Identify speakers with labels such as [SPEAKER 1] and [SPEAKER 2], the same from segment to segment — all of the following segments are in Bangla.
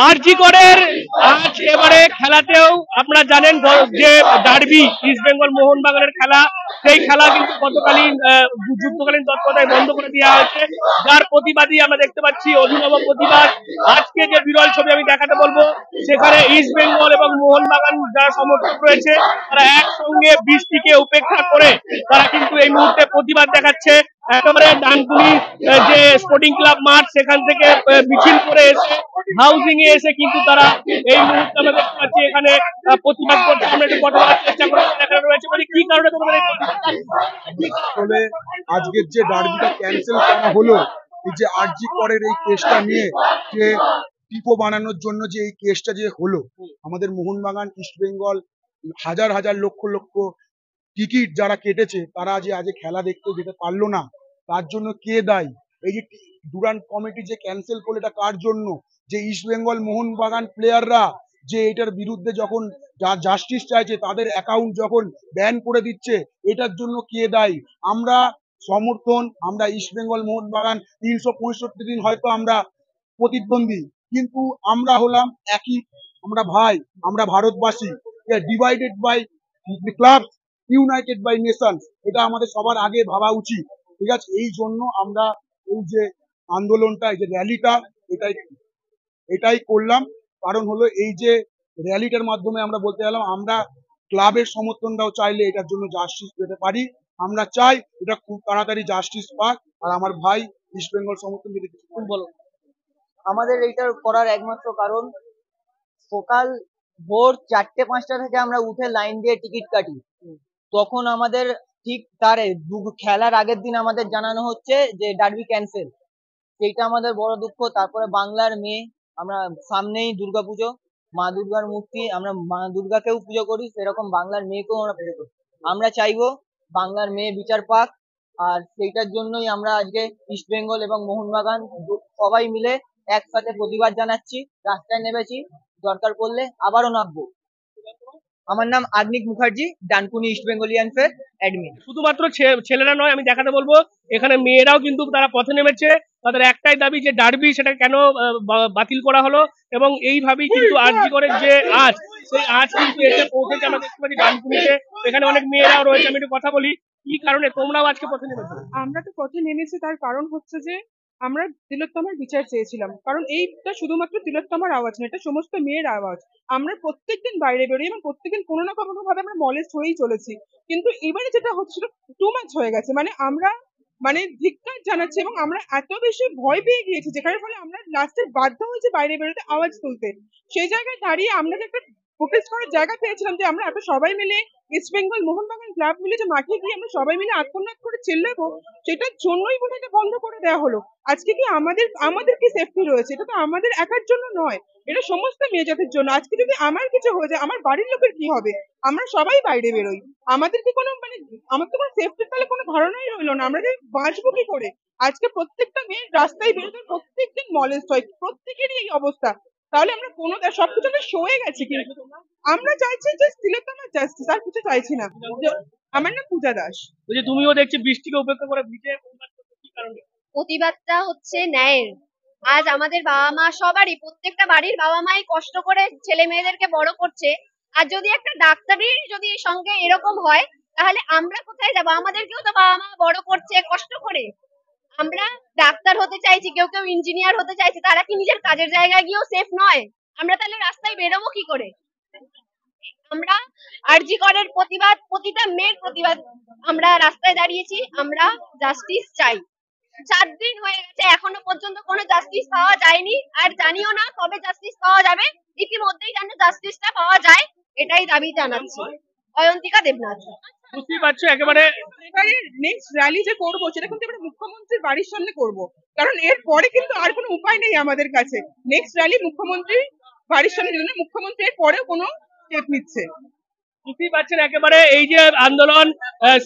[SPEAKER 1] আরজি করের আজ এবারে খেলাতেও আপনারা জানেন যে ডার্বি ইস্ট বেঙ্গল মোহনবাগানের খেলা, সেই খেলা কিন্তু গতকালীন যুদ্ধকালীন তৎপরতায় বন্ধ করে দেওয়া হয়েছে, যার প্রতিবাদী আমরা দেখতে পাচ্ছি অভিনব প্রতিবাদ। আজকে যে বিরল ছবি আমি দেখাতে বলবো, সেখানে ইস্ট বেঙ্গল এবং মোহনবাগান যারা সমর্থক রয়েছে তারা একসঙ্গে বৃষ্টিকে উপেক্ষা করে তারা কিন্তু এই মুহূর্তে প্রতিবাদ দেখাচ্ছে। একেবারে ডানকুনি যে স্পোর্টিং ক্লাব মাঠ, সেখান থেকে মিছিল করে এসে হাউজিং এ এসে কিন্তু তারা এই মুহূর্তে আমরা দেখতে পাচ্ছি এখানে প্রতিবাদ করতে। আমরা একটু কথা বলার চেষ্টা করবো, এখানে রয়েছে মানে কি কারণে তোমাদের
[SPEAKER 2] আসলে আজকের যে ডার্বিটা ক্যান্সেল করা হলো, এই যে আরজি করের এই কেসটা নিয়ে যে টিপো বানানোর জন্য যে এই কেসটা যে হলো, আমাদের মোহনবাগান ইস্ট বেঙ্গল হাজার হাজার লক্ষ লক্ষ টিকিট যারা কেটেছে তারা যে আজ খেলা দেখতে যেতে পারলো না, তার জন্য কে দায়ী? এই যে ডুরান্ট কমিটি যে ক্যান্সেল করলো, এটা কার জন্য? যে ইস্ট বেঙ্গল মোহনবাগান প্লেয়াররা যে এটার বিরুদ্ধে যখন জাস্টিস চাইছে, তাদের অ্যাকাউন্ট যখন ব্যান করে দিচ্ছে, এটার জন্য কে দায়ী? আমরা সমর্থন, আমরা ইস্ট বেঙ্গল মোহনবাগান 365 দিন হয়তো আমরা প্রতিদ্বন্দ্বী, কিন্তু আমরা হলাম একই, আমরা ভাই, আমরা ভারতবাসী। Divided by club, united by nations, এটা আমাদের সবার আগে ভাবা উচিত। ঠিক আছে, এই জন্য আমরা এই যে আন্দোলনটা, এই যে র্যালিটা, এটাই করলাম। কারণ হলো এই যে র্যালিটার মাধ্যমে আমরা বলতে গেলাম আমরা ক্লাবের সমর্থনটাও চাইলে এটার জন্য জাস্টিস পেতে পারি। আমরা চাই এটা খুব তাড়াতাড়ি জাস্টিস পাক। আর আমার ভাই ইস্ট বেঙ্গল সমর্থন যদি বলো।
[SPEAKER 3] আমাদের এইটা করার একমাত্র কারণ, সকাল ভোর 4টে-5টা থেকে আমরা উঠে লাইন দিয়ে টিকিট কাটি, তখন আমাদের ঠিক তার খেলার আগের দিন আমাদের জানানো হচ্ছে যে ডার্বি ক্যান্সেল। সেইটা আমাদের বড় দুঃখ। তারপরে বাংলার মেয়ে, আমরা সামনেই দুর্গাপুজো, মা দুর্গার মূর্তি, আমরা মা দুর্গাকেও পুজো করি, সেরকম বাংলার মেয়েকেও আমরা পুজো করি। আমরা চাইবো বাংলার মেয়ে বিচার পাক, আর সেইটার জন্যই আমরা আজকে ইস্ট বেঙ্গল এবং মোহনবাগান সবাই মিলে একসাথে প্রতিবাদ জানাচ্ছি, রাস্তায় নেমেছি, দরকার পড়লে আবারও নামবো। আমার নাম আগ্নিক মুখার্জি, ডানকুনি ইস্ট বেঙ্গলিয়ান্সের অ্যাডমিন।
[SPEAKER 1] শুধুমাত্র ছেলেরা নয়, আমি দেখাতে বলবো এখানে মেয়েরাও কিন্তু তারা পথে নেমেছে। তাদের একটাই দাবি যে ডার্বি সেটা কেন বাতিল করা হলো, এবং এইভাবেই কিন্তু আরজি করের যে আজ, সেই আজ কিন্তু এসে পৌঁছেছে। আমরা দেখতে পাচ্ছি ডানকুনিতে এখানে অনেক মেয়েরাও রয়েছে। আমি একটু কথা বলি, কি কারণে তোমরাও আজকে পথে নেমেছো?
[SPEAKER 4] আমরা তো পথে নেমেছি, তার কারণ হচ্ছে যে আমরা তিলোত্তমার বিচার চেয়েছিলাম। কারণ এইটা শুধুমাত্র তিলোত্তমার আওয়াজ না, এটা সমস্ত মেয়ের আওয়াজ। আমরা প্রত্যেকদিন বাইরে বেরোই এবং প্রত্যেকদিন কোনো না কোনো ভাবে আমরা মলেস্ট হয়েই চলেছি, কিন্তু এবারে যেটা হচ্ছে সেটা টু মাচ হয়ে গেছে। আমরা ধিক্কার জানাচ্ছি এবং আমরা এত বেশি ভয় পেয়ে গিয়েছি, যেখানে ফলে আমরা লাস্টে বাধ্য হয়েছি বাইরে বেরোতে, আওয়াজ তুলতে। সেই জায়গায় দাঁড়িয়ে আমরা যে একটা প্রোটেস্ট করার জায়গা পেয়েছিলাম, যে আমরা এত সবাই মিলে ইস্ট বেঙ্গল মোহনবাগান ক্লাব মিলে যে মাঠে গিয়ে আমরা সবাই মিলে আত্মনাদ করে চিল্লাবো, সেটার জন্যই বোধ হয় বন্ধ করে দেওয়া হলো। আজকে কি আমাদের কি সেফটি রয়েছে? এটা তো আমাদের একার জন্য নয়, এটা সমস্ত মেয়ে জাতির জন্য। আজকে যদি আমার কিছু হয়ে যায়, আমার বাড়ির লোকের কি হবে? আমরা সবাই বাইরে বেরোই, আমাদের কি কোনো আমার তো কোনো সেফটির তাহলে কোনো ধারণাই রইলো না। আমরা যে বাঁচবো কি করে? আজকে প্রত্যেকটা মেয়ের রাস্তায় বেরোতে প্রত্যেকদিন মলেস্ট হয়, প্রত্যেকেরই এই অবস্থা। তাহলে আমরা কোনো সবকিছু আমরা সয়ে গেছি, কিন্তু আমরা চাইছি যে তিলোত্তমার জাস্টিস, আর কিছু চাইছি না। আমার নাম পূজা দাস।
[SPEAKER 1] তুমিও দেখছি বৃষ্টিকে উপেক্ষা করে ভিজে কি কারণে?
[SPEAKER 5] প্রতিবাদটা হচ্ছে ন্যায়ের। আজ আমাদের বাবা মা সবারই, প্রত্যেকটা বাড়ির বাবা মাই কষ্ট করে ছেলে মেয়েদেরকে বড় করছে, আর যদি একটা ডাক্তারের যদি সঙ্গে এরকম হয়, তাহলে আমরা কোথায় যাবো? আমাদেরকেও তো বাবা মা বড় করছে কষ্ট করে। আমরা ডাক্তার হতে চাইছি, কেউ কেউ ইঞ্জিনিয়ার হতে চাইছে, তারা কি নিজের কাজের জায়গায় গিয়েও সেফ নয়? আমরা তাহলে রাস্তায় বেরোবো কি করে? আমরা আরজি করের প্রতিবাদ, প্রতিটা মেয়ের প্রতিবাদ, আমরা রাস্তায় দাঁড়িয়েছি, আমরা জাস্টিস চাই। 4 দিন হয়ে গেছে, এখনো পর্যন্ত কোনো জাস্টিস পাওয়া যায়নি, আর জানিও না কবে জাস্টিস পাওয়া যাবে। ইতিমধ্যেই যেন জাস্টিসটা পাওয়া যায়, এটাই দাবি জানাচ্ছি। অয়ন্তিকা দেবনাথ।
[SPEAKER 1] বুঝতেই পারছো একেবারে
[SPEAKER 4] এবারে নেক্সট র্যালি যে করবো, সেটা কিন্তু আমরা মুখ্যমন্ত্রীর বাড়ির সামনে করব, কারণ এর পরে কিন্তু আর কোনো উপায় নেই আমাদের কাছে। নেক্সট র্যালি মুখ্যমন্ত্রীর বাড়ির সামনে, জন্য মুখ্যমন্ত্রী এর পরেও কোনো স্টেপ নিচ্ছে।
[SPEAKER 1] বুঝতেই পারছেন একেবারে এই যে আন্দোলন,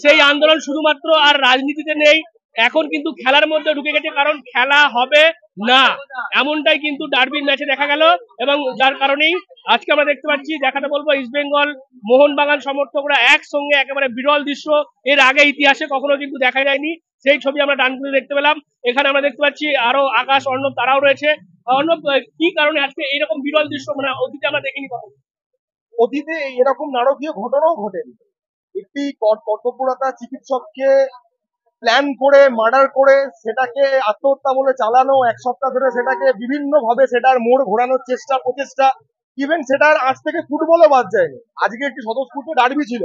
[SPEAKER 1] সেই আন্দোলন শুধুমাত্র আর রাজনীতিতে নেই, এখন কিন্তু খেলার মধ্যে ঢুকে গেছে, কারণ খেলা হবে না এমনটাই কিন্তু ডার্বির ম্যাচে দেখা গেল। এবং যার কারণেই আজকে আমরা দেখতে পাচ্ছি, দেখাতে বলবো, ইস্ট বেঙ্গল মোহনবাগান সমর্থকরা একসঙ্গে, একেবারে বিরল দৃশ্য, এর আগে ইতিহাসে কখনো কিন্তু দেখা যায়নি। সেই ছবি আমরা ডানকুনি দেখতে পেলাম। এখানে আমরা দেখতে পাচ্ছি আরো আকাশ, অর্ণব তারাও রয়েছে। অর্ণব, কি কারণে আজকে এইরকম বিরল দৃশ্য মানে অতীতে আমরা দেখিনি কখনো?
[SPEAKER 6] অতীতে এরকম নারকীয় ঘটনাও ঘটেনি। একটি কর্তব্যরতা চিকিৎসককে প্ল্যান করে মার্ডার করে সেটাকে আত্মহত্যা বলে চালানো, এক সপ্তাহ ধরে সেটাকে বিভিন্ন ভাবে সেটার মোড় ঘোরানোর প্রচেষ্টা, ইভেন সেটার আজ থেকে ফুটবলও বাদ যায়নি। আজকে একটি স্বতঃস্ফূর্ত ডার্বি ছিল,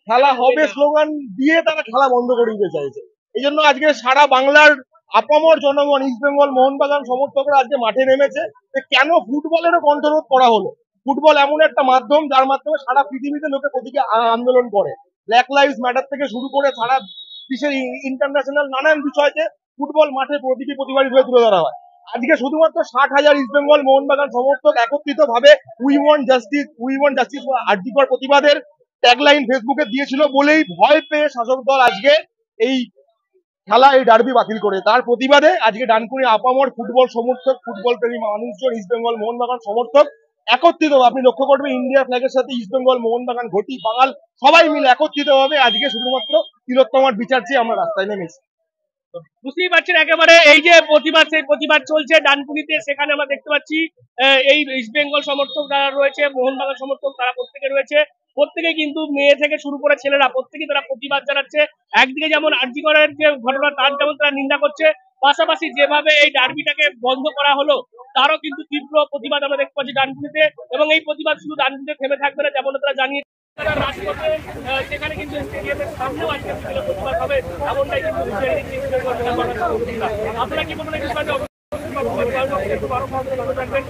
[SPEAKER 6] খেলা হবে স্লোগান দিয়ে তারা খেলা বন্ধ করে দিতে চাইছে। এই জন্য আজকে সারা বাংলার আপামর জনগণ, ইস্ট বেঙ্গল মোহনবাগান সমর্থকরা আজকে মাঠে নেমেছে। কেন ফুটবলেরও কণ্ঠরোধ করা হলো? ফুটবল এমন একটা মাধ্যম যার মাধ্যমে সারা পৃথিবীতে লোকে প্রতীকী আন্দোলন করে। ব্ল্যাক লাইভস ম্যাটার থেকে শুরু করে সারা বিশ্বের ইন্টারন্যাশনাল নানান বিষয়কে ফুটবল মাঠে প্রতীকী প্রতিবাদ হিসেবে তুলে ধরা হয়। আজকে শুধুমাত্র 60,000 ইস্ট বেঙ্গল মোহনবাগান সমর্থক একত্রিত ভাবে উই ওয়ান্ট জাস্টিস আরজিকর প্রতিবাদের ট্যাগলাইন ফেসবুকে দিয়েছিল বলেই ভয় পেয়ে শাসক দল আজকে এই খেলা, এই ডার্বি বাতিল করে। তার প্রতিবাদে আজকে ডানকুনি আপামর ফুটবল সমর্থক, ফুটবল প্রেমী মানুষজন, ইস্ট বেঙ্গল মোহনবাগান সমর্থক একত্রিত, আপনি লক্ষ্য করবেন ইন্ডিয়া ফ্ল্যাগের সাথে ইস্ট বেঙ্গল মোহনবাগান ঘটি বাঙাল সবাই মিলে একত্রিত ভাবে আজকে শুধুমাত্র তিলোত্তমার বিচার চেয়ে আমরা রাস্তায় নেমেছি।
[SPEAKER 1] বুঝতেই পারছেন একেবারে এই যে প্রতিবাদ, সেই প্রতিবাদ চলছে ডানকুনিতে। সেখানে আমরা দেখতে পাচ্ছি এই ইস্ট বেঙ্গল সমর্থক যারা রয়েছে, মোহনবাগান সমর্থক, তারা প্রত্যেকে রয়েছে। প্রত্যেকে কিন্তু মেয়ে থেকে শুরু করে ছেলেরা প্রত্যেকেই তারা প্রতিবাদ জানাচ্ছে। একদিকে যেমন আরজি করের যে ঘটনা তার যেমন তারা নিন্দা করছে, পাশাপাশি যেভাবে এই ডার্বিটাকে বন্ধ করা হলো তারও কিন্তু তীব্র প্রতিবাদ আমরা দেখতে পাচ্ছি ডানকুনিতে। এবং এই প্রতিবাদ শুধু ডানকুনিতে থেমে থাকবে না, যেমন তারা জানিয়ে সেখানে কিন্তু স্টেডিয়ামের সামনেও আজকে প্রতিবাদ হবে এমনটাই কিন্তু আপনারা কি বলবেন? থাকবেন